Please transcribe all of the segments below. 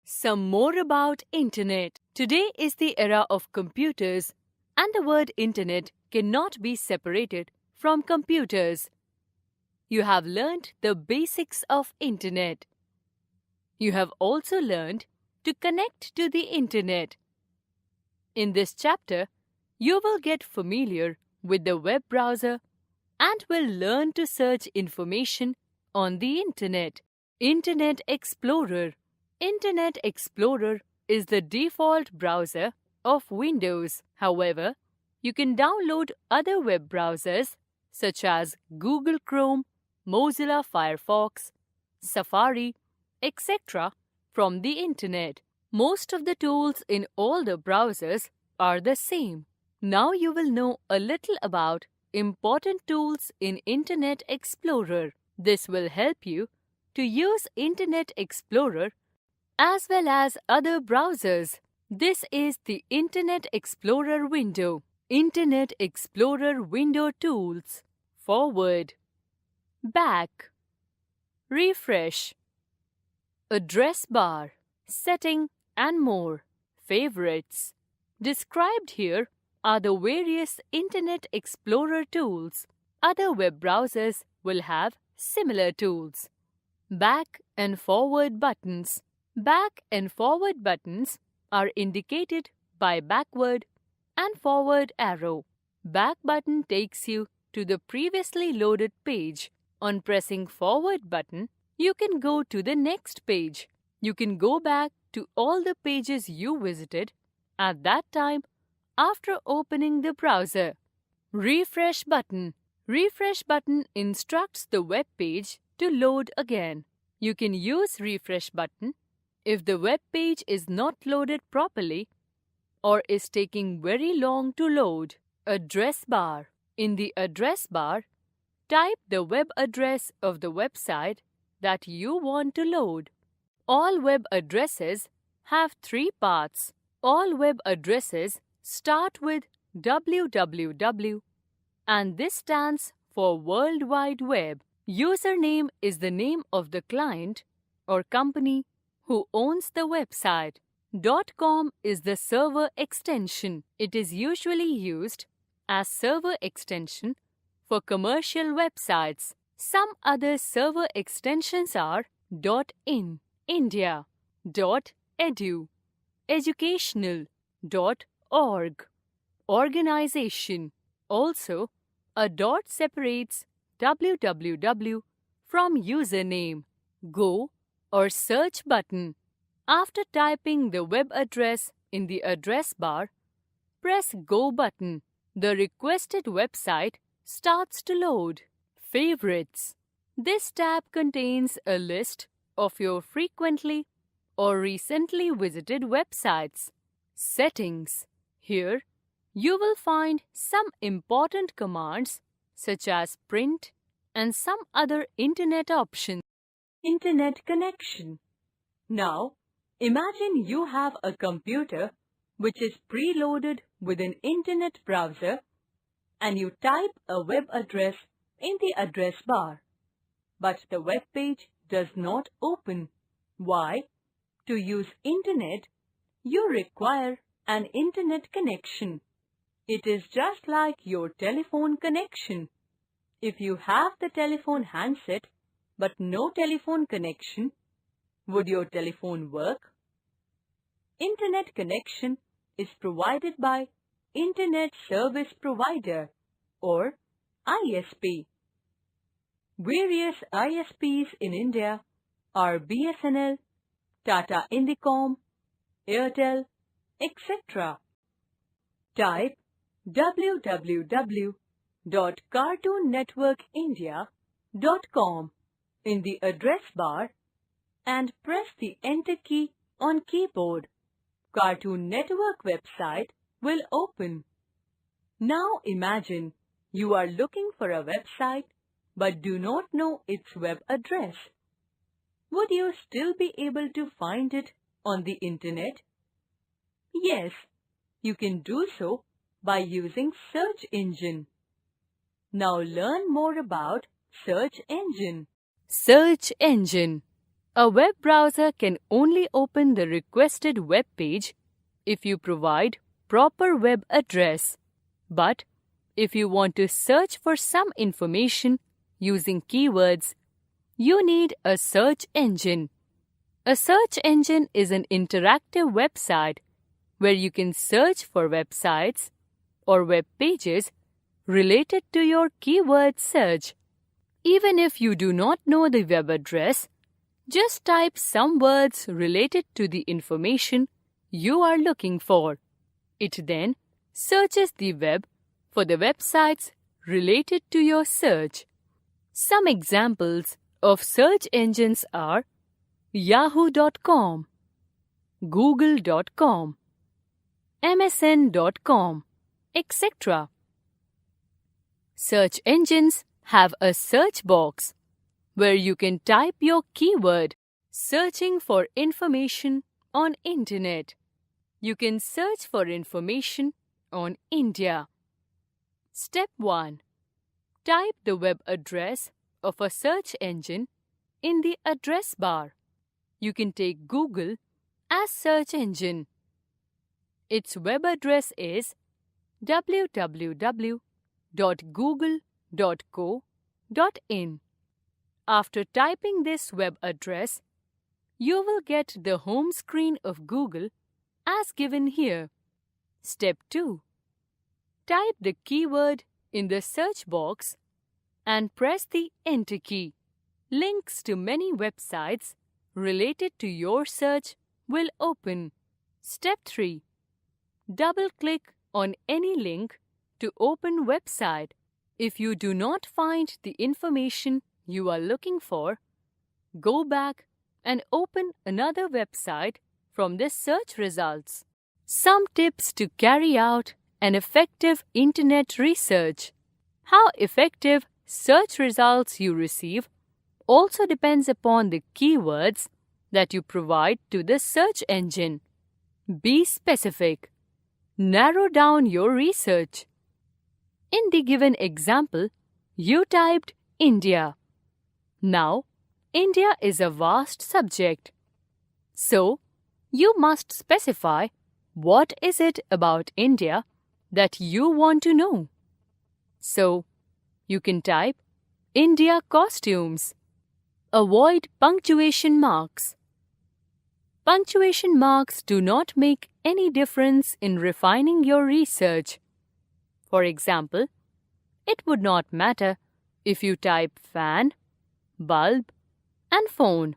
Some more about Internet. Today is the era of computers, and the word Internet cannot be separated from computers. You have learned the basics of Internet. You have also learned to connect to the Internet. In this chapter, you will get familiar with the web browser and will learn to search information on the Internet. Internet Explorer. Internet Explorer is the default browser of Windows. However, you can download other web browsers such as Google Chrome, Mozilla Firefox, Safari, etc. from the Internet. Most of the tools in all the browsers are the same. Now you will know a little about important tools in Internet Explorer. This will help you to use Internet Explorer as well as other browsers. This is the Internet Explorer window. Internet Explorer window tools. Forward, back, refresh, address bar, setting and more. Favorites. Described here are the various Internet Explorer tools. Other web browsers will have similar tools. Back and forward buttons. Back and forward buttons are indicated by backward and forward arrow. Back button takes you to the previously loaded page. On pressing forward button, you can go to the next page. You can go back to all the pages you visited at that time after opening the browser. Refresh button. Refresh button instructs the web page to load again. You can use refresh button if the web page is not loaded properly or is taking very long to load. Address bar. In the address bar, type the web address of the website that you want to load. All web addresses have three parts. All web addresses start with www, and this stands for World Wide Web. Username is the name of the client or company who owns the website. .com is the server extension. It is usually used as server extension for commercial websites. Some other server extensions are .in, India, .edu, educational, .org, organization. Also, a dot separates www from username. Go or search button. After typing the web address in the address bar, press Go button. The requested website starts to load. Favorites. This tab contains a list of your frequently or recently visited websites. Settings. Here, you will find some important commands such as print and some other Internet options. Internet connection. Now, imagine you have a computer which is preloaded with an Internet browser and you type a web address in the address bar. But the web page does not open. Why? To use Internet, you require an Internet connection. It is just like your telephone connection. If you have the telephone handset but no telephone connection, would your telephone work? Internet connection is provided by Internet Service Provider or ISP. Various ISPs in India are BSNL, Tata Indicom, Airtel, etc. Type www.cartoonnetworkindia.com in the address bar and press the Enter key on keyboard. Cartoon Network website will open. Now imagine you are looking for a website but do not know its web address. Would you still be able to find it on the Internet? Yes, you can do so by using search engine. Now learn more about search engine. Search engine. A web browser can only open the requested web page if you provide proper web address. But if you want to search for some information using keywords, you need a search engine. A search engine is an interactive website where you can search for websites or web pages related to your keyword search. Even if you do not know the web address, just type some words related to the information you are looking for. It then searches the web for the websites related to your search. Some examples of search engines are yahoo.com, google.com, msn.com, etc. Search engines have a search box where you can type your keyword searching for information on internet. You can search for information on India. Step 1. Type the web address of a search engine in the address bar. You can take Google as search engine. Its web address is www.google.co.in. After typing this web address, you will get the home screen of Google as given here. Step 2. Type the keyword in the search box and press the Enter key. Links to many websites related to your search will open. Step 3. Double-click on any link to open website. If you do not find the information you are looking for, go back and open another website from the search results. Some tips to carry out an effective internet research. How effective search results you receive also depends upon the keywords that you provide to the search engine. Be specific. Narrow down your research. In the given example, you typed India. Now, India is a vast subject. So, you must specify what is it about India that you want to know. So, you can type India costumes. Avoid punctuation marks. Punctuation marks do not make any difference in refining your research. For example, it would not matter if you type fan, bulb, and phone.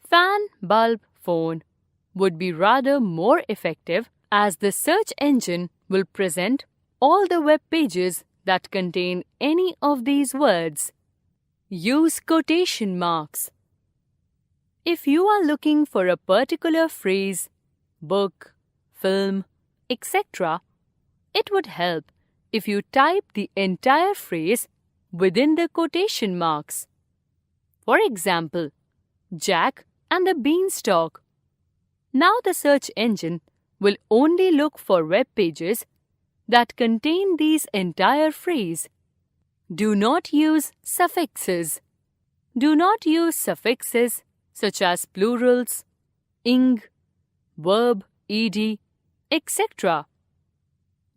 Fan, bulb, phone would be rather more effective as the search engine will present all the web pages that contain any of these words. Use quotation marks. If you are looking for a particular phrase, book, film, etc., it would help if you type the entire phrase within the quotation marks. For example, Jack and the Beanstalk. Now the search engine will only look for web pages that contain these entire phrase. Do not use suffixes. Do not use suffixes such as plurals, ing, verb, ed, etc.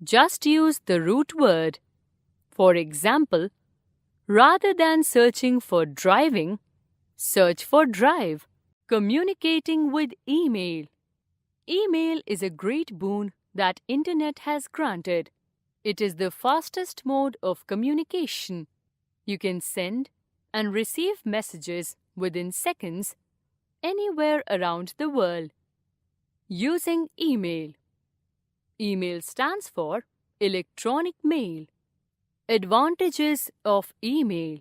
Just use the root word. For example, rather than searching for driving, search for drive. Communicating with email. Email is a great boon that Internet has granted. It is the fastest mode of communication. You can send and receive messages within seconds anywhere around the world using email. Email stands for electronic mail. Advantages of email.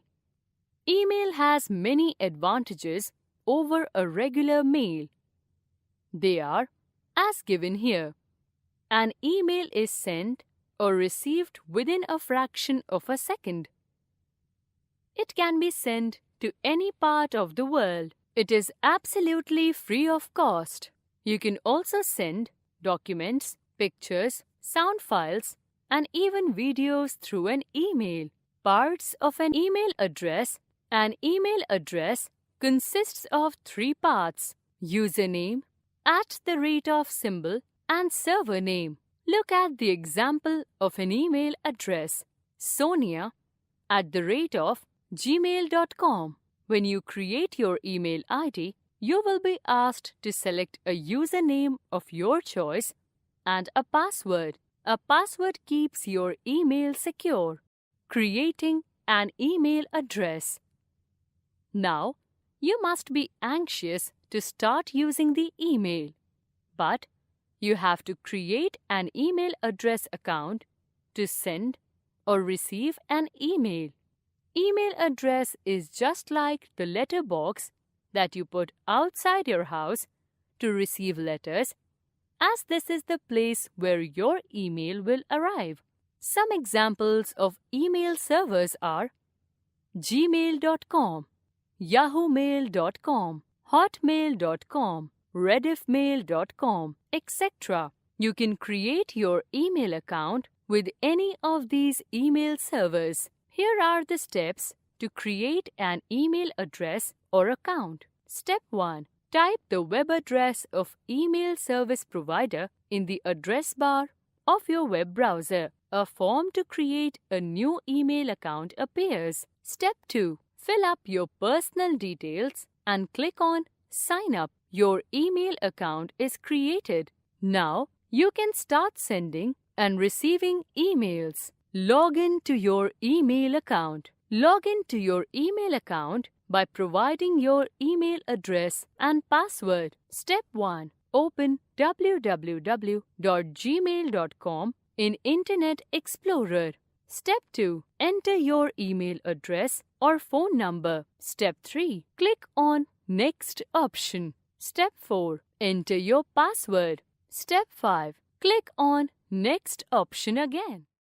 Email has many advantages over a regular mail. They are as given here. An email is sent or received within a fraction of a second. It can be sent to any part of the world. It is absolutely free of cost. You can also send documents, pictures, sound files, and even videos through an email. Parts of an email address. An email address consists of three parts: username, @symbol, and server name. Look at the example of an email address, sonia@gmail.com. When you create your email ID, you will be asked to select a username of your choice and a password. A password keeps your email secure. Creating an email address. Now, you must be anxious to start using the email, but you have to create an email address account to send or receive an email. Email address is just like the letter box that you put outside your house to receive letters, as this is the place where your email will arrive. Some examples of email servers are gmail.com, yahoomail.com, hotmail.com, rediffmail.com, etc. You can create your email account with any of these email servers. Here are the steps to create an email address or account. Step 1. Type the web address of email service provider in the address bar of your web browser. A form to create a new email account appears. Step 2. Fill up your personal details and click on Sign Up. Your email account is created. Now, you can start sending and receiving emails. Log in to your email account. Log in to your email account by providing your email address and password. Step 1. Open www.gmail.com in Internet Explorer. Step 2. Enter your email address or phone number. Step 3. Click on Next option. Step 4. Enter your password. Step 5. Click on Next option again.